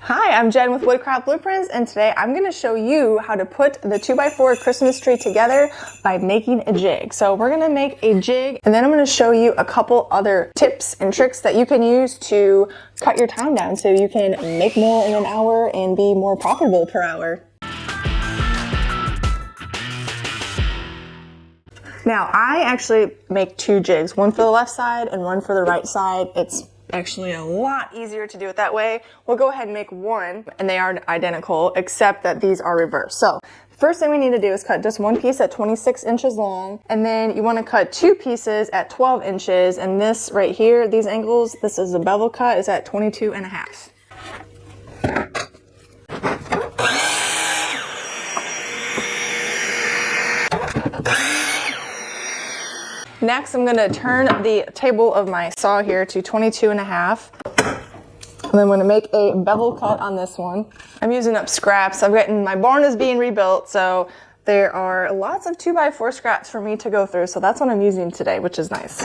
Hi, I'm Jen with Woodcraft Blueprints, and today I'm going to show you how to put the 2x4 Christmas tree together by making a jig. So we're going to make a jig, and then I'm going to show you a couple other tips and tricks that you can use to cut your time down so you can make more in an hour and be more profitable per hour. Now, I actually make two jigs, one for the left side and one for the right side. It's actually a lot easier to do it that way. We'll go ahead and make one, and they are identical, except that these are reversed. So, first thing we need to do is cut just one piece at 26 inches long, and then you want to cut two pieces at 12 inches, and this right here, these angles, this is a bevel cut, is at 22 and a half. Next, I'm going to turn the table of my saw here to 22 and a half. And then I'm going to make a bevel cut on this one. I'm using up scraps. My barn is being rebuilt, so there are lots of 2x4 scraps for me to go through. So that's what I'm using today, which is nice.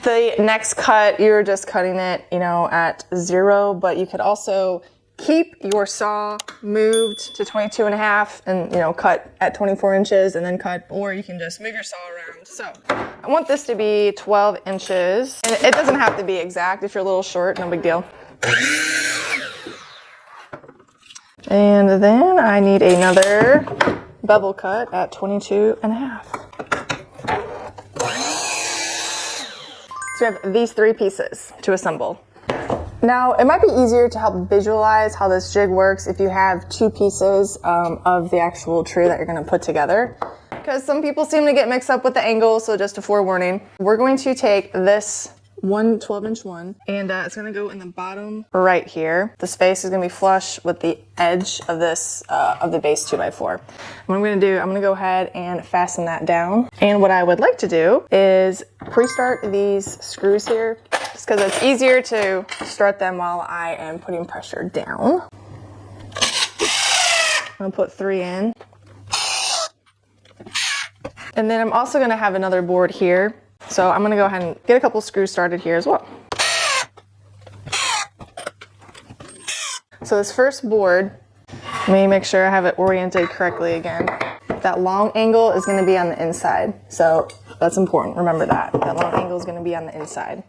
The next cut, you're just cutting it, at 0, but you could also keep your saw moved to 22 and a half and, cut at 24 inches and then cut, or you can just move your saw around. So I want this to be 12 inches, and it doesn't have to be exact. If you're a little short, no big deal. And then I need another bevel cut at 22 and a half. So we have these three pieces to assemble. Now, it might be easier to help visualize how this jig works if you have two pieces of the actual tree that you're going to put together, because some people seem to get mixed up with the angles, so just a forewarning. We're going to take this 12-inch one, and it's going to go in the bottom right here. The space is going to be flush with the edge of this of the base 2x4. What I'm going to do, I'm going to go ahead and fasten that down. And what I would like to do is pre-start these screws here, just because it's easier to start them while I am putting pressure down. I'm going to put 3 in. And then I'm also going to have another board here. So I'm going to go ahead and get a couple screws started here as well. So this first board, let me make sure I have it oriented correctly again. That long angle is going to be on the inside. So that's important. Remember that. That long angle is going to be on the inside.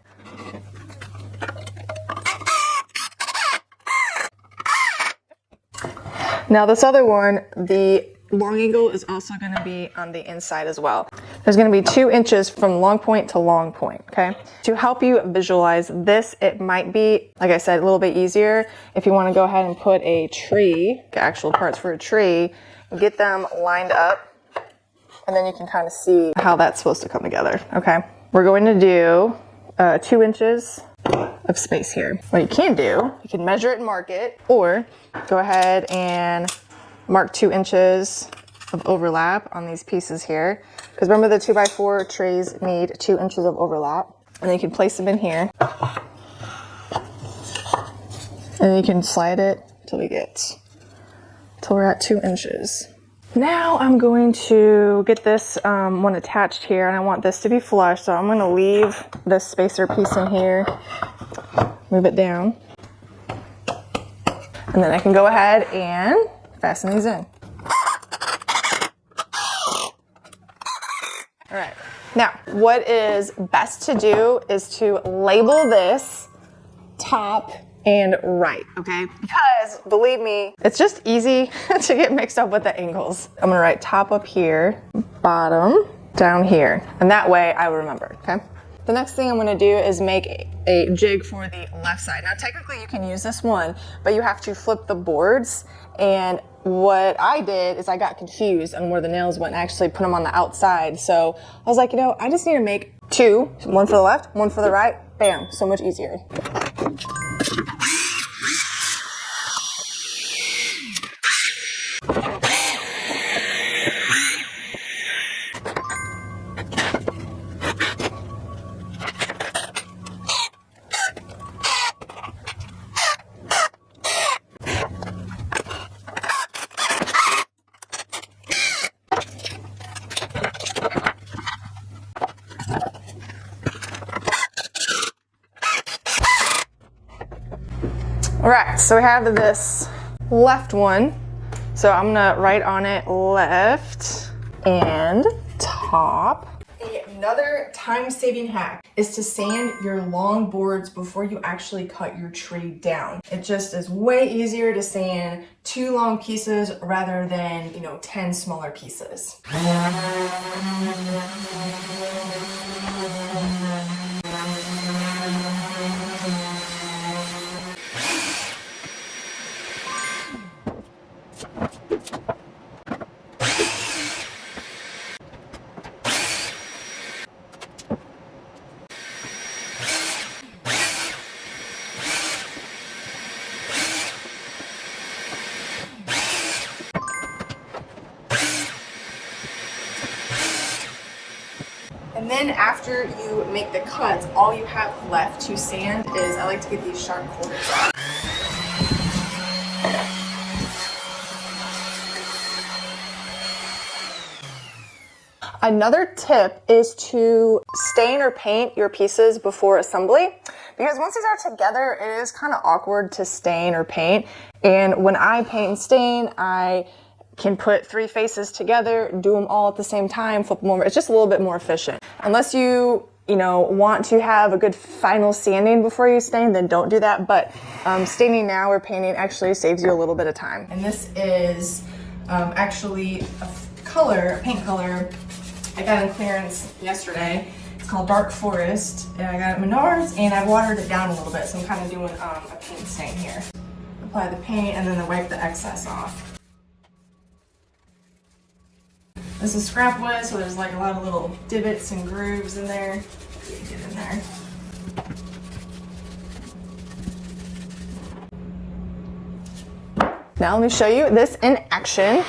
Now this other one, the long angle is also going to be on the inside as well. There's going to be 2 inches from long point to long point, okay? To help you visualize this, it might be, like I said, a little bit easier if you want to go ahead and put a tree, actual parts for a tree, get them lined up, and then you can kind of see how that's supposed to come together, okay? We're going to do 2 inches of space here. What you can do, you can measure it and mark it, or go ahead and mark 2 inches of overlap on these pieces here. Because remember, the 2x4 trays need 2 inches of overlap. And then you can place them in here. And then you can slide it till we're at 2 inches. Now I'm going to get this one attached here, and I want this to be flush. So I'm going to leave this spacer piece in here, move it down. And then I can go ahead and fasten these in. All right. Now, what is best to do is to label this top and right, okay? Because, believe me, it's just easy to get mixed up with the angles. I'm gonna write top up here, bottom down here, and that way I will remember, okay? The next thing I'm going to do is make a jig for the left side. Now, technically you can use this one, but you have to flip the boards. And what I did is I got confused on where the nails went and actually put them on the outside. So I was like, I just need to make 2, one for the left, one for the right. Bam, so much easier. All right, so we have this left one. So I'm gonna write on it left and top. Another time-saving hack is to sand your long boards before you actually cut your tree down. It just is way easier to sand 2 long pieces rather than, 10 smaller pieces. And then after you make the cuts, all you have left to sand is, I like to get these sharp corners off. Another tip is to stain or paint your pieces before assembly, because once these are together, it is kind of awkward to stain or paint. And when I paint and stain, I can put 3 faces together, do them all at the same time, flip them over. It's just a little bit more efficient. Unless you want to have a good final sanding before you stain, then don't do that. But staining now or painting actually saves you a little bit of time. And this is actually a paint color I got on clearance yesterday. It's called Dark Forest, and I got it at Menards, and I've watered it down a little bit, so I'm kind of doing a paint stain here. Apply the paint and then wipe the excess off. This is scrap wood, so there's like a lot of little divots and grooves in there. Get in there. Now let me show you this in action.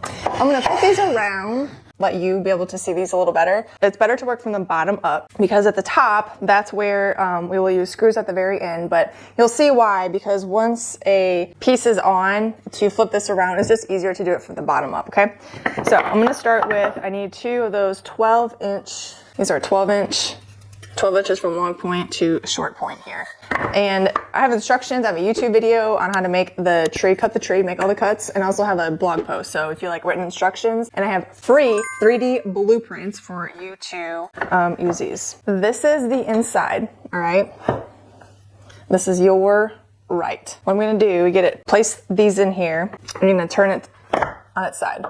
I'm gonna put these around, let you be able to see these a little better. It's better to work from the bottom up, because at the top, that's where we will use screws at the very end, but you'll see why, because once a piece is on, to flip this around, it's just easier to do it from the bottom up, okay? So I'm gonna start with, I need 2 of those 12-inch, these are 12 inches from long point to short point here. And I have instructions, I have a YouTube video on how to make the tree, cut the tree, make all the cuts, and I also have a blog post. So if you like written instructions, and I have free 3D blueprints for you to use these. This is the inside, all right? This is your right. What I'm gonna do, place these in here, and you're gonna turn it on its side.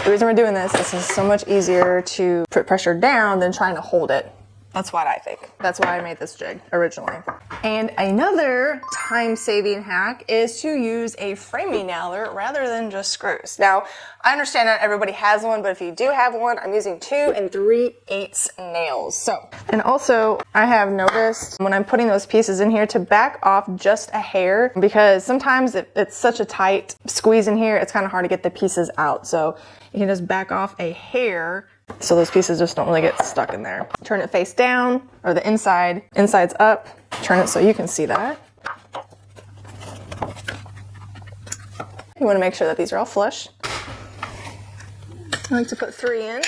The reason we're doing this is so much easier to put pressure down than trying to hold it. That's what I think. That's why I made this jig originally. And another time-saving hack is to use a framing nailer rather than just screws. Now, I understand not everybody has one, but if you do have one, I'm using 2 3/8 nails. So, and also I have noticed when I'm putting those pieces in here to back off just a hair, because sometimes it's such a tight squeeze in here, it's kind of hard to get the pieces out. So you can just back off a hair so those pieces just don't really get stuck in there. Turn it face down, or the inside's up. Turn it so you can see that. You want to make sure that these are all flush. I like to put 3 in.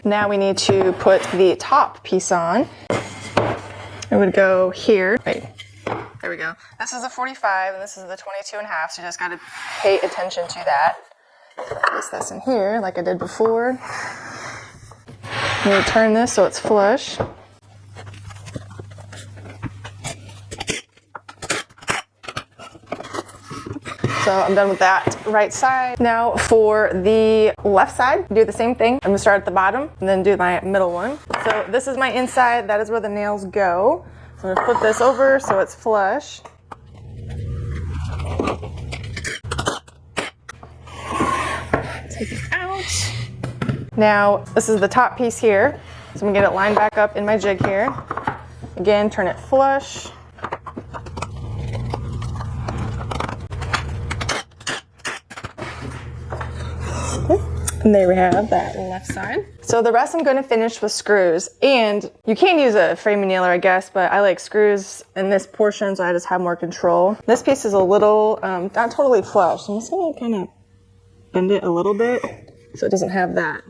Now we need to put the top piece on. It would go here. Wait, there we go. This is the 45 and this is the 22.5, so you just got to pay attention to that. Place this in here like I did before. I'm going to turn this so it's flush. So I'm done with that right side. Now for the left side, do the same thing. I'm gonna start at the bottom and then do my middle one. So this is my inside, that is where the nails go. So I'm gonna flip this over so it's flush. Take it out. Now this is the top piece here. So I'm gonna get it lined back up in my jig here. Again, turn it flush. And there we have that left side. So the rest I'm going to finish with screws, and you can use a framing nailer, I guess, but I like screws in this portion so I just have more control. This piece is a little, not totally flush, so I'm just going to kind of bend it a little bit so it doesn't have that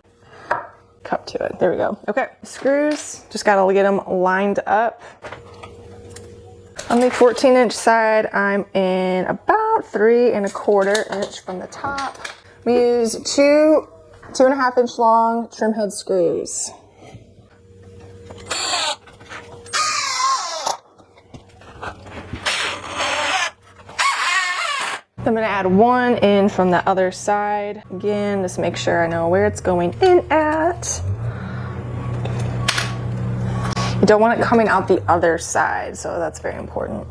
cup to it. There we go. Okay, screws, just got to get them lined up. On the 14-inch side, I'm in about 3 1/4 inch from the top. We use 2.5 inch long trim head screws. I'm gonna add 1 in from the other side. Again, just make sure I know where it's going in at. You don't want it coming out the other side, so that's very important.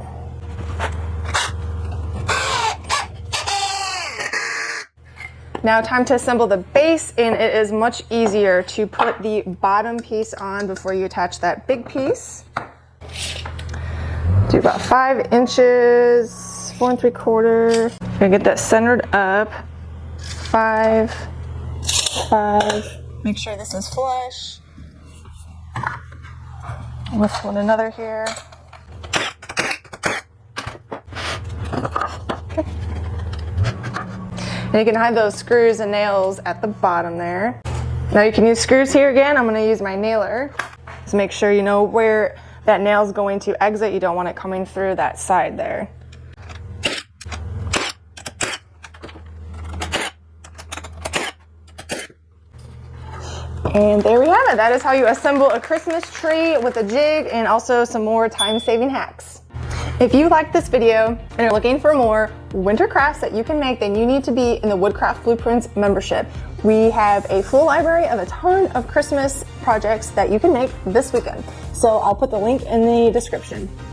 Now time to assemble the base, and it is much easier to put the bottom piece on before you attach that big piece. Do about 5 inches, 4 3/4. Gonna get that centered up. 5, 5. Make sure this is flush with one another here. Okay. And you can hide those screws and nails at the bottom there. Now you can use screws here again. I'm gonna use my nailer. So make sure you know where that nail's going to exit. You don't want it coming through that side there. And there we have it. That is how you assemble a Christmas tree with a jig, and also some more time-saving hacks. If you like this video and are looking for more winter crafts that you can make, then you need to be in the Woodcraft Blueprints membership. We have a full library of a ton of Christmas projects that you can make this weekend. So I'll put the link in the description.